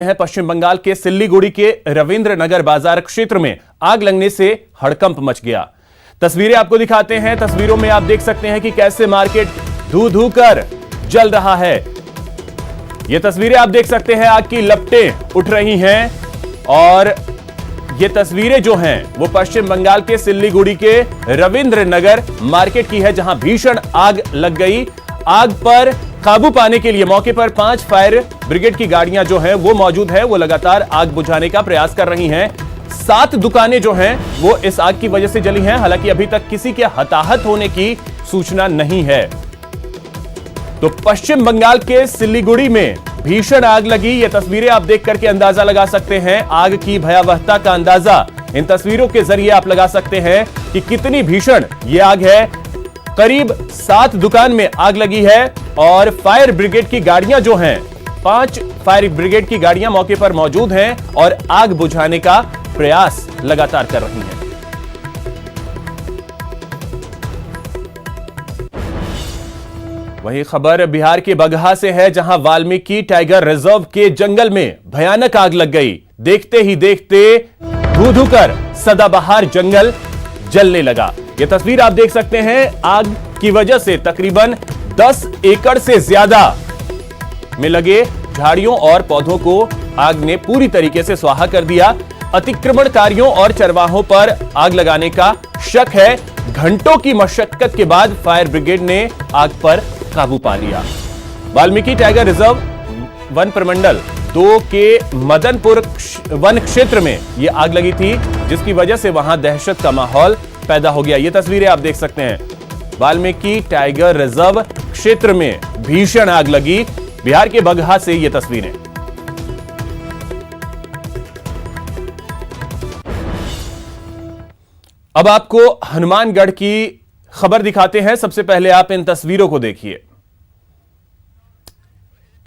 है पश्चिम बंगाल के सिल्लीगुड़ी के रविंद्र नगर बाजार क्षेत्र में आग लगने से हड़कंप मच गया। तस्वीरें आपको दिखाते हैं। तस्वीरों में आप देख सकते हैं कि कैसे मार्केट धू धू कर जल रहा है। ये तस्वीरें आप देख सकते हैं, आग की लपटें उठ रही हैं और ये तस्वीरें जो हैं वो पश्चिम बंगाल के सिल्लीगुड़ी के रविंद्र नगर मार्केट की है, जहां भीषण आग लग गई। आग पर काबू पाने के लिए मौके पर 5 फायर ब्रिगेड की गाड़ियां जो हैं वो मौजूद है। वो लगातार आग बुझाने का प्रयास कर रही हैं। 7 दुकानें जो हैं वो इस आग की वजह से जली हैं। हालांकि अभी तक किसी के हताहत होने की सूचना नहीं है। तो पश्चिम बंगाल के सिल्लीगुड़ी में भीषण आग लगी। ये तस्वीरें आप देख करके अंदाजा लगा सकते हैं आग की भयावहता का अंदाजा इन तस्वीरों के जरिए आप लगा सकते हैं कि कितनी भीषण ये आग है। करीब 7 दुकान में आग लगी है और फायर ब्रिगेड की गाड़ियां जो हैं 5 फायर ब्रिगेड की गाड़ियां मौके पर मौजूद हैं और आग बुझाने का प्रयास लगातार कर रही हैं। वहीं खबर बिहार के बगहा से है, जहां वाल्मीकि टाइगर रिजर्व के जंगल में भयानक आग लग गई। देखते ही देखते धू धू कर सदाबहार जंगल जलने लगा। यह तस्वीर आप देख सकते हैं। आग की वजह से तकरीबन 10 एकड़ से ज्यादा में लगे झाड़ियों और पौधों को आग ने पूरी तरीके से स्वाहा कर दिया। अतिक्रमणकारियों और चरवाहों पर आग लगाने का शक है। घंटों की मशक्कत के बाद फायर ब्रिगेड ने आग पर काबू पा लिया। वाल्मीकि टाइगर रिजर्व वन प्रमंडल 2 के मदनपुर वन क्षेत्र में यह आग लगी थी, जिसकी वजह से वहां दहशत का माहौल पैदा हो गया। ये तस्वीरें आप देख सकते हैं। वाल्मीकि टाइगर रिजर्व क्षेत्र में भीषण आग लगी। बिहार के बगहा से ये तस्वीरें। अब आपको हनुमानगढ़ की खबर दिखाते हैं। सबसे पहले आप इन तस्वीरों को देखिए।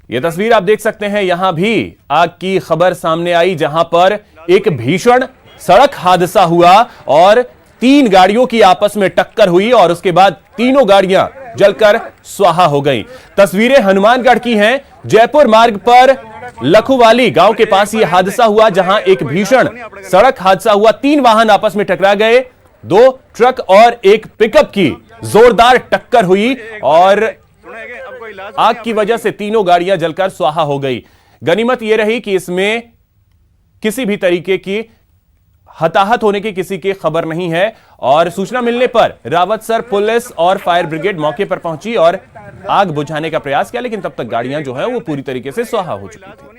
यह तस्वीर आप देख सकते हैं। यहां भी आग की खबर सामने आई, जहां पर एक भीषण सड़क हादसा हुआ और 3 गाड़ियों की आपस में टक्कर हुई और उसके बाद तीनों गाड़ियां जलकर स्वाहा हो गईं। तस्वीरें हनुमानगढ़ की हैं। जयपुर मार्ग पर लखुवाली गांव के पास यह हादसा हुआ, जहां एक भीषण सड़क हादसा हुआ। 3 वाहन आपस में टकरा गए। 2 ट्रक और एक पिकअप की जोरदार टक्कर हुई और आग की वजह से तीनों गाड़ियां जलकर स्वाहा हो गई। गनीमत यह रही कि इसमें किसी भी तरीके की हताहत होने की किसी की खबर नहीं है और सूचना मिलने पर रावतसर पुलिस और फायर ब्रिगेड मौके पर पहुंची और आग बुझाने का प्रयास किया, लेकिन तब तक गाड़ियां जो है वो पूरी तरीके से स्वाहा हो चुकी थी।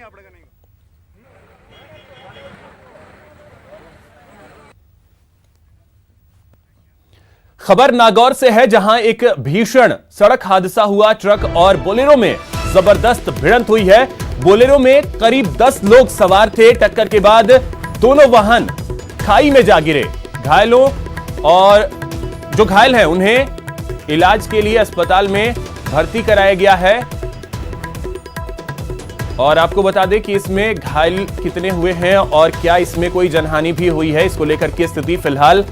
खबर नागौर से है, जहां एक भीषण सड़क हादसा हुआ। ट्रक और बोलेरो में जबरदस्त भिड़ंत हुई है। बोलेरो में करीब 10 लोग सवार थे। टक्कर के बाद दोनों वाहन खाई में जा गिरे। घायलों और जो घायल हैं उन्हें इलाज के लिए अस्पताल में भर्ती कराया गया है। और आपको बता दें कि इसमें घायल कितने हुए हैं और क्या इसमें कोई जनहानि भी हुई है, इसको लेकर की स्थिति फिलहाल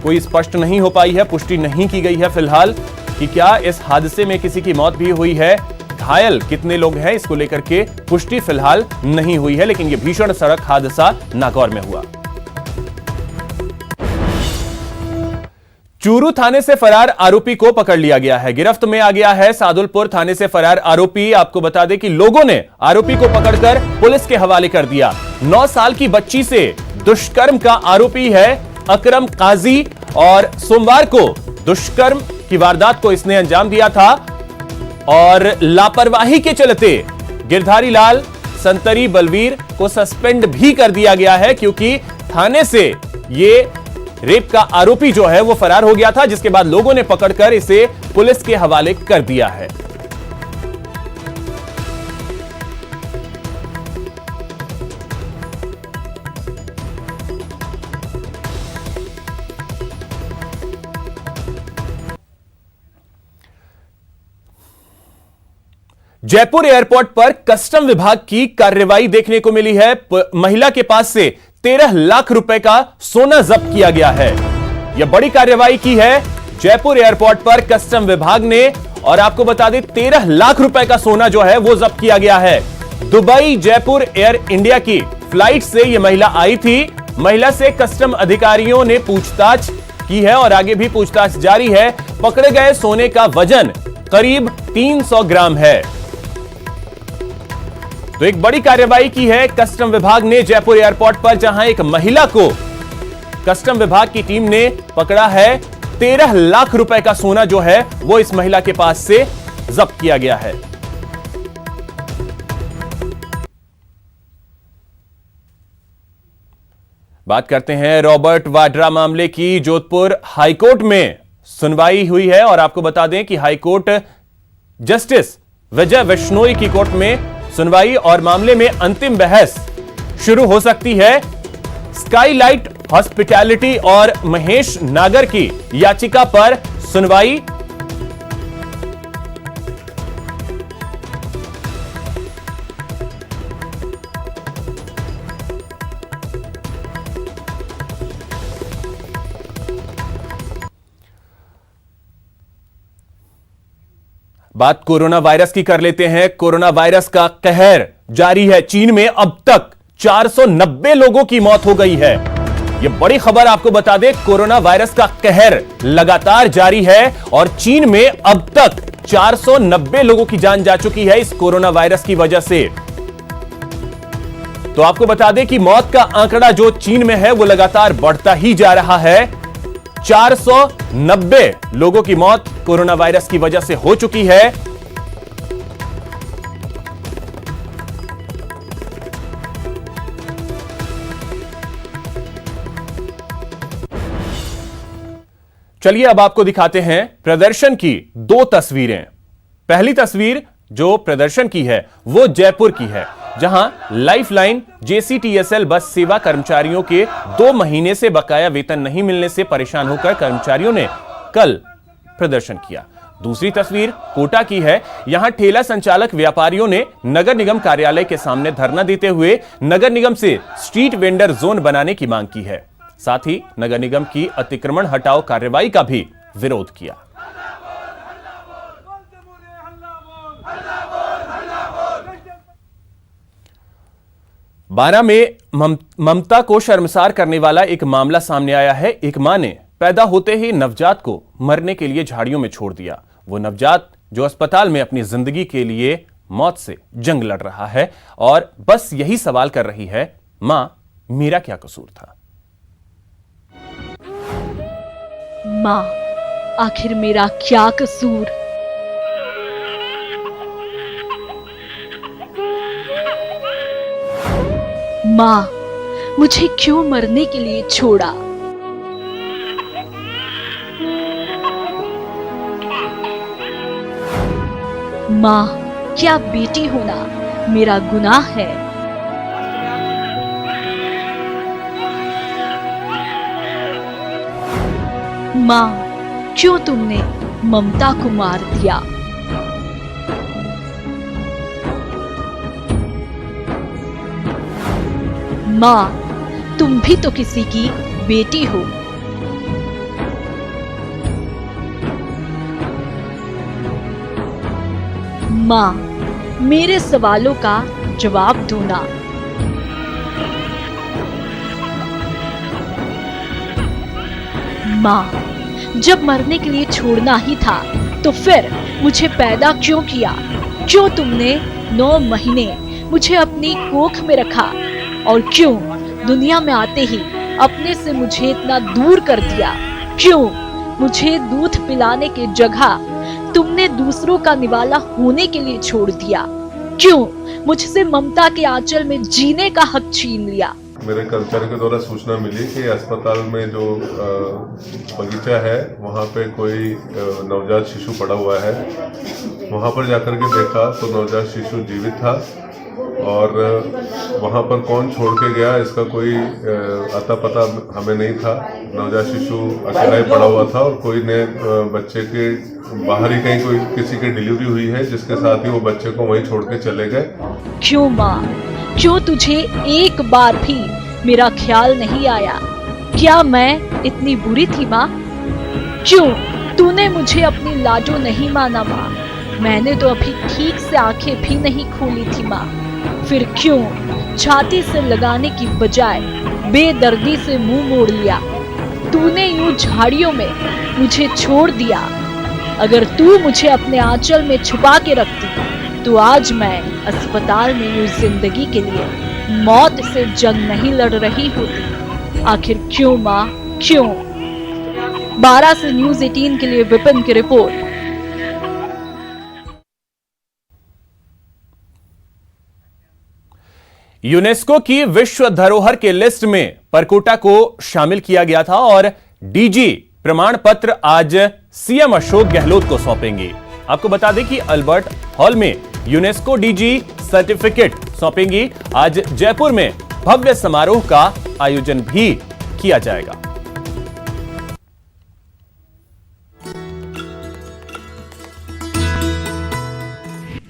कोई स्पष्ट नहीं हो पाई है। पुष्टि नहीं की गई है फिलहाल कि क्या इस हादसे में किसी की मौत भी हुई है। घायल कितने लोग हैं इसको लेकर के पुष्टि फिलहाल नहीं हुई है, लेकिन यह भीषण सड़क हादसा नागौर में हुआ। चूरू थाने से फरार आरोपी को पकड़ लिया गया है। गिरफ्त में आ गया है सादुलपुर थाने से फरार आरोपी। आपको बता दें कि लोगों ने आरोपी को पकड़कर पुलिस के हवाले कर दिया। 9 साल की बच्ची से दुष्कर्म का आरोपी है अकरम काजी और सोमवार को दुष्कर्म की वारदात को इसने अंजाम दिया था और लापरवाही के चलते गिरधारी लाल संतरी बलवीर को सस्पेंड भी कर दिया गया है, क्योंकि थाने से ये रेप का आरोपी जो है वो फरार हो गया था, जिसके बाद लोगों ने पकड़कर इसे पुलिस के हवाले कर दिया है। जयपुर एयरपोर्ट पर कस्टम विभाग की कार्रवाई देखने को मिली है। महिला के पास से 13 लाख रुपए का सोना जब्त किया गया है। यह बड़ी कार्रवाई की है जयपुर एयरपोर्ट पर कस्टम विभाग ने और आपको बता दें 13 लाख रुपए का सोना जो है वो जब्त किया गया है। दुबई जयपुर एयर इंडिया की फ्लाइट से यह महिला आई थी। महिला से कस्टम अधिकारियों ने पूछताछ की है और आगे भी पूछताछ जारी है। पकड़े गए सोने का वजन करीब 300 ग्राम है। तो एक बड़ी कार्रवाई की है कस्टम विभाग ने जयपुर एयरपोर्ट पर, जहां एक महिला को कस्टम विभाग की टीम ने पकड़ा है। 13 लाख रुपए का सोना जो है वो इस महिला के पास से जब्त किया गया है। बात करते हैं रॉबर्ट वाड्रा मामले की। जोधपुर हाईकोर्ट में सुनवाई हुई है और आपको बता दें कि हाईकोर्ट जस्टिस विजय बिश्नोई की कोर्ट में सुनवाई और मामले में अंतिम बहस शुरू हो सकती है। स्काईलाइट हॉस्पिटैलिटी और महेश नागर की याचिका पर सुनवाई। बात कोरोना वायरस की कर लेते हैं। कोरोना वायरस का कहर जारी है। चीन में अब तक 490 लोगों की मौत हो गई है। यह बड़ी खबर आपको बता दें, कोरोना वायरस का कहर लगातार जारी है और चीन में अब तक 490 लोगों की जान जा चुकी है इस कोरोना वायरस की वजह से। तो आपको बता दें कि मौत का आंकड़ा जो चीन में है वो लगातार बढ़ता ही जा रहा है। 490 लोगों की मौत कोरोना वायरस की वजह से हो चुकी है। चलिए अब आपको दिखाते हैं प्रदर्शन की 2 तस्वीरें। पहली तस्वीर जो प्रदर्शन की है वो जयपुर की है, जहां लाइफलाइन जेसीटीएसएल बस सेवा कर्मचारियों के 2 महीने से बकाया वेतन नहीं मिलने से परेशान होकर कर्मचारियों ने कल प्रदर्शन किया। दूसरी तस्वीर कोटा की है। यहां ठेला संचालक व्यापारियों ने नगर निगम कार्यालय के सामने धरना देते हुए नगर निगम से स्ट्रीट वेंडर जोन बनाने की मांग की है। साथ ही नगर निगम की अतिक्रमण हटाओ कार्रवाई का भी विरोध किया। बारां में ममता को शर्मसार करने वाला एक मामला सामने आया है। एक मां ने पैदा होते ही नवजात को मरने के लिए झाड़ियों में छोड़ दिया। वो नवजात जो अस्पताल में अपनी जिंदगी के लिए मौत से जंग लड़ रहा है और बस यही सवाल कर रही है, मां मेरा क्या कसूर था। मां आखिर मेरा क्या कसूर। मां मुझे क्यों मरने के लिए छोड़ा। मां क्या बेटी होना मेरा गुनाह है। मां क्यों तुमने ममता को मार दिया। मां तुम भी तो किसी की बेटी हो। मां मेरे सवालों का जवाब दो ना। मां जब मरने के लिए छोड़ना ही था तो फिर मुझे पैदा क्यों किया। क्यों तुमने 9 महीने मुझे अपनी कोख में रखा और क्यों दुनिया में आते ही अपने से मुझे इतना दूर कर दिया। क्यों मुझे दूध पिलाने की जगह तुमने दूसरों का निवाला होने के लिए छोड़ दिया। क्यों मुझसे ममता के आंचल में जीने का हक छीन लिया। मेरे कर्मचारी के द्वारा सूचना मिली कि अस्पताल में जो बगीचा है वहाँ पे कोई नवजात शिशु पड़ा हुआ है। वहाँ पर जाकर के देखा तो नवजात शिशु जीवित था और वहाँ पर कौन छोड़ के गया इसका कोई अता पता हमें नहीं था। नवजात शिशु अकेला ही पड़ा हुआ था और कोई ने बच्चे के बाहर ही कहीं कोई किसी की डिलीवरी हुई है जिसके साथ ही वो बच्चे को वहीं छोड़ के चले गए। क्यों माँ क्यों तुझे एक बार भी मेरा ख्याल नहीं आया। क्या मैं इतनी बुरी थी माँ। क्यों तूने मुझे अपनी लाजो नहीं माना माँ। मैंने तो अभी ठीक से आंखें भी नहीं खोली थी माँ। फिर क्यों छाती से लगाने की बजाय बेदर्दी से मुंह मोड़ लिया? तूने यूं झाड़ियों में मुझे छोड़ दिया। अगर तू मुझे अपने आंचल में छुपा के रखती तो आज मैं अस्पताल में यूं जिंदगी के लिए मौत से जंग नहीं लड़ रही होती। आखिर क्यों माँ, क्यों? 12 से न्यूज़ 18 के लिए विपिन की रिपोर्ट। यूनेस्को की विश्व धरोहर के लिस्ट में परकोटा को शामिल किया गया था और डीजी प्रमाण पत्र आज सीएम अशोक गहलोत को सौंपेंगे। आपको बता दें कि अल्बर्ट हॉल में यूनेस्को डीजी सर्टिफिकेट सौंपेंगी। आज जयपुर में भव्य समारोह का आयोजन भी किया जाएगा।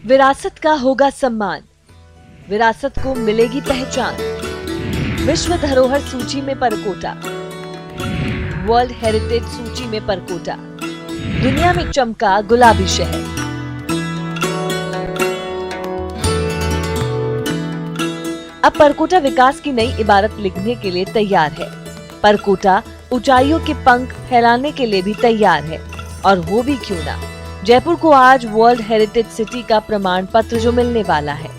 विरासत का होगा सम्मान, विरासत को मिलेगी पहचान। विश्व धरोहर सूची में परकोटा, वर्ल्ड हेरिटेज सूची में परकोटा, दुनिया में चमका गुलाबी शहर। अब परकोटा विकास की नई इबारत लिखने के लिए तैयार है। परकोटा ऊंचाइयों के पंख फैलाने के लिए भी तैयार है, और वो भी क्यों ना। जयपुर को आज वर्ल्ड हेरिटेज सिटी का प्रमाण पत्र जो मिलने वाला है।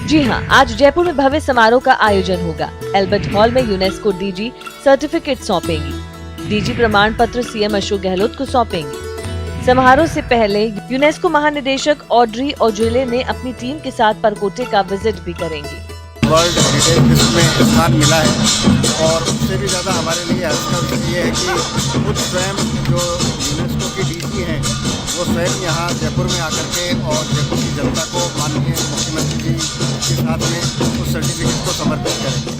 जी हाँ, आज जयपुर में भव्य समारोह का आयोजन होगा। अल्बर्ट हॉल में यूनेस्को डीजी सर्टिफिकेट सौंपेंगी। डीजी प्रमाण पत्र सीएम अशोक गहलोत को सौंपेंगी। समारोह से पहले यूनेस्को महानिदेशक ऑड्री ओजुले ने अपनी टीम के साथ परकोटे का विजिट भी करेंगी। वर्ल्ड हेरिटेज लिस्ट में स्थान मिला है, और उससे भी ज़्यादा हमारे लिए हर्ष का विषय ये है कि खुद स्वयं जो यूनेस्को की डीजी हैं वो स्वयं यहाँ जयपुर में आकर के और जयपुर की जनता को माननीय मुख्यमंत्री जी के साथ में उस सर्टिफिकेट को समर्पित करेंगे।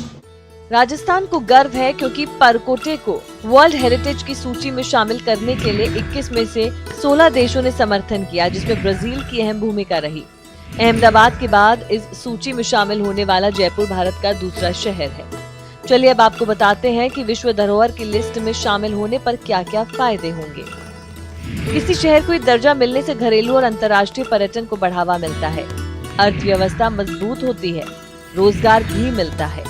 राजस्थान को गर्व है क्योंकि परकोटे को वर्ल्ड हेरिटेज की सूची में शामिल करने के लिए 21 में से 16 देशों ने समर्थन किया, जिसमें ब्राजील की अहम भूमिका रही। अहमदाबाद के बाद इस सूची में शामिल होने वाला जयपुर भारत का दूसरा शहर है। चलिए अब आपको बताते हैं कि विश्व धरोहर की लिस्ट में शामिल होने पर क्या क्या फायदे होंगे। किसी शहर को दर्जा मिलने से घरेलू और अंतर्राष्ट्रीय पर्यटन को बढ़ावा मिलता है, अर्थव्यवस्था मजबूत होती है, रोजगार भी मिलता है।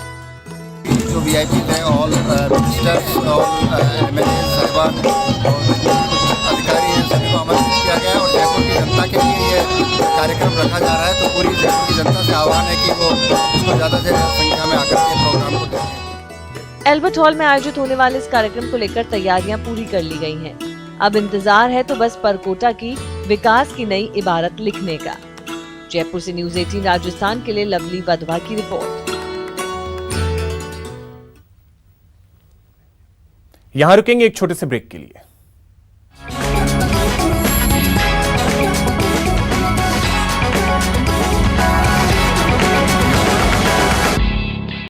जो वीआईपी है, ऑल मिनिस्टर्स, ऑल एमएलए साहिबान और अधिकारी हैं, सभी को आमंत्रित किया गया है, और जयपुर की जनता के लिए ये कार्यक्रम रखा जा रहा है। तो पूरी जयपुर की जनता से आह्वान है कि वो उसको ज़्यादा से ज़्यादा संख्या में आकर के प्रोग्राम को देखें। अल्बर्ट हॉल में आयोजित होने वाले इस कार्यक्रम को लेकर तैयारियां पूरी कर ली गई हैं। अब इंतजार है तो बस परकोटा की विकास की नई इबारत लिखने का। जयपुर से न्यूज़ 18 राजस्थान के लिए लवली वधवा की रिपोर्ट। यहां रुकेंगे एक छोटे से ब्रेक के लिए।